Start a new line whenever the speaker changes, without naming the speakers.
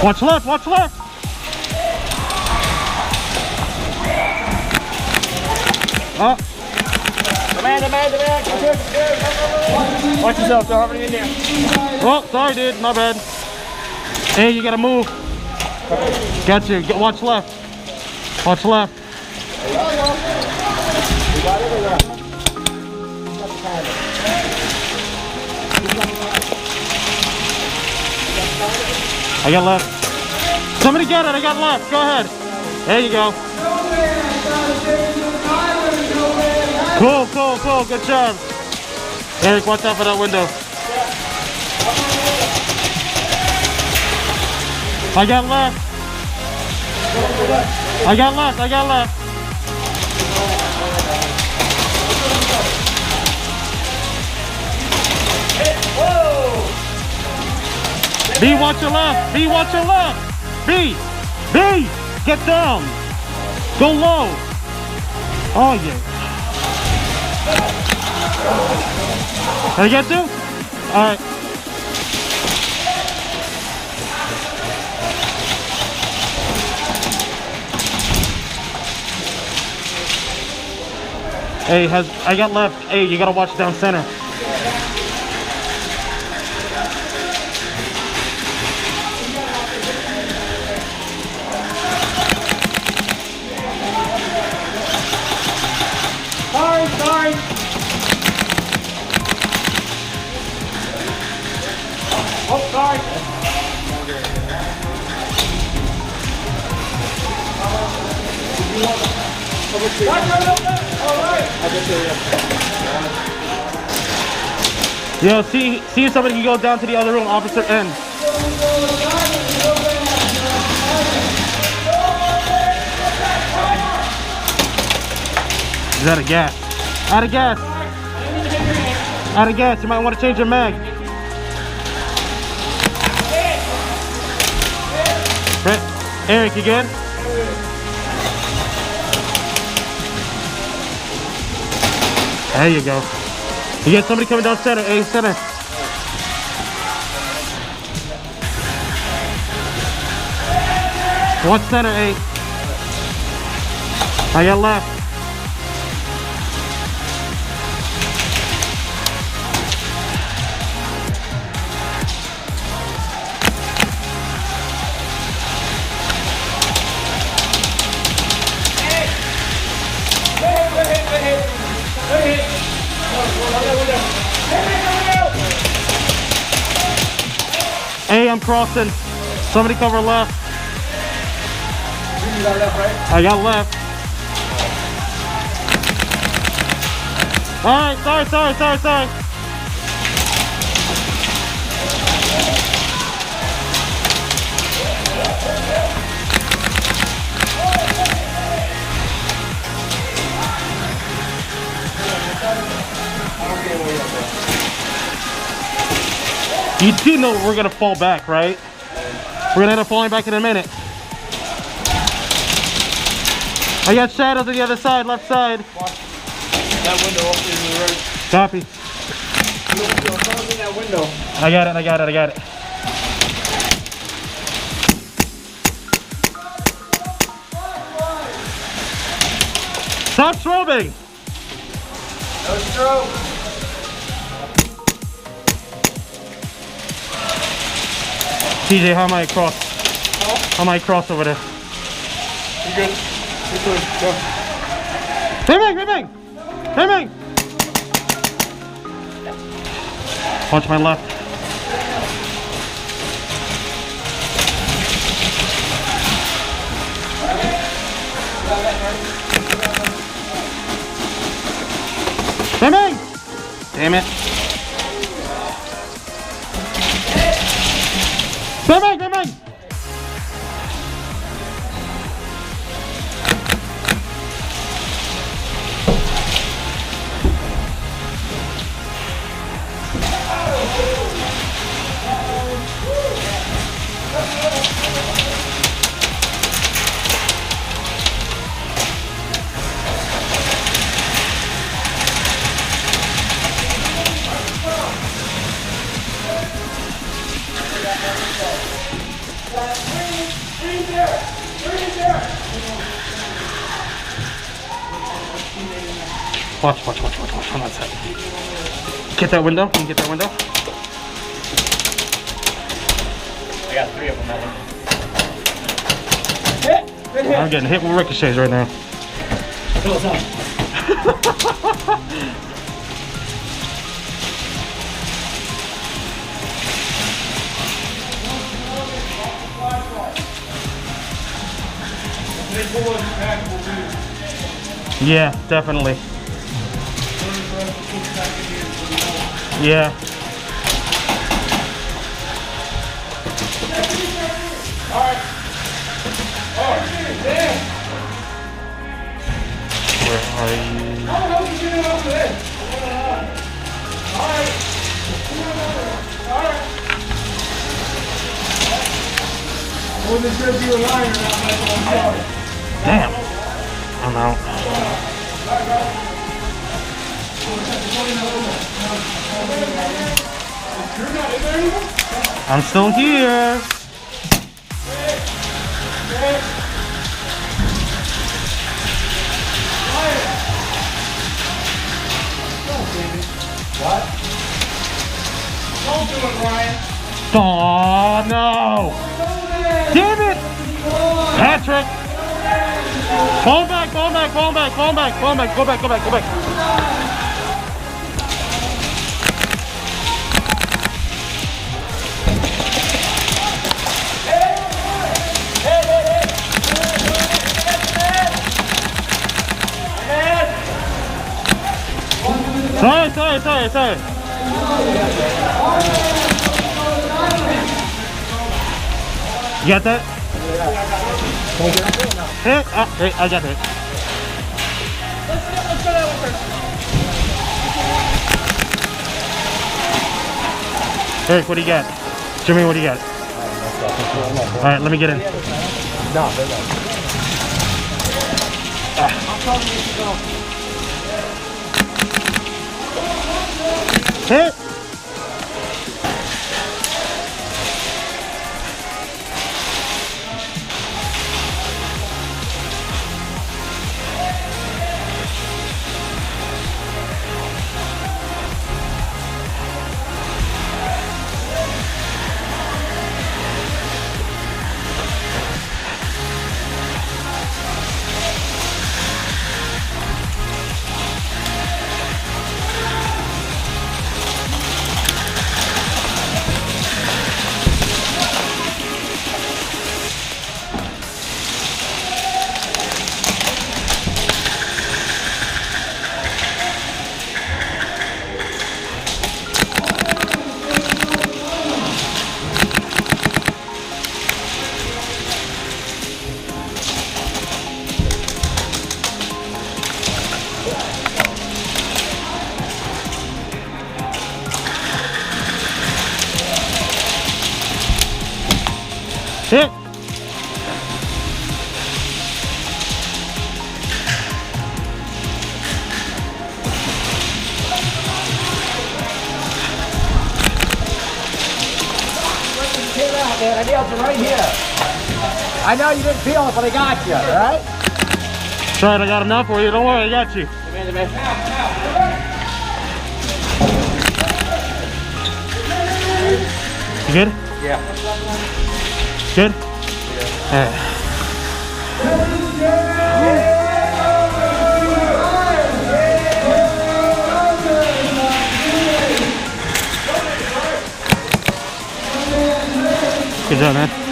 Watch left, watch left. Oh.
The man. Watch yourself, don't have anything in there.
Oh, sorry, dude. My bad. Hey, you gotta move. Got you. Watch left. Watch left. I got left. Somebody get it. I got left. Go ahead. There you go. Cool. Good job. Eric, watch out for that window. I got left. B, watch your left. B, get down. Go low. Oh, yeah. Can I get you? All right. Hey, I got left. Hey, you gotta watch down center.
Sorry. Oh, sorry.
Yo, see if somebody can go down to the other room, opposite end. Is that a gas? Out of gas. You might want to change your mag. Eric, you good? There you go. You got somebody coming down center. A center. Watch center, A. I got left. Hey, I'm crossing. Somebody cover left.
You got left, right?
I got left. Alright, sorry. You do know we're gonna fall back, right? We're gonna end up falling back in a minute. I got shadows on the other side, left side.
That window up in the right.
Copy.
Close in that window.
I got it. Stop strobing!
No strobe.
TJ, how am I across? How am I across over there?
You good? You're good. Go.
Bang! Watch my left. Bang! Damn it. Bang! Watch on that side. Get that window. Can you get that window?
I got 3 of them that one.
I'm getting hit with ricochets right now.
Fill us up.
Yeah, definitely. Yeah. Where are you? Damn. I'm out. I'm still here.
What? Don't do it, Ryan.
Oh no! Damn it! Patrick! Fall back, fall back, fall back, fall back, fall back, go back, go back, go back. Sorry. You got that? Hey, I got it.
Let's go that way first.
Eric, what do you got? Jimmy, what do you got? Alright, let me get in.
No, they're not. I'm telling you to go.
Hit! Hit!
I nailed you right here. I know you didn't feel it, but I got you, alright?
That's right, I got enough for you. Don't worry, I got you. You good?
Yeah.
Good? Yeah. Good job, man.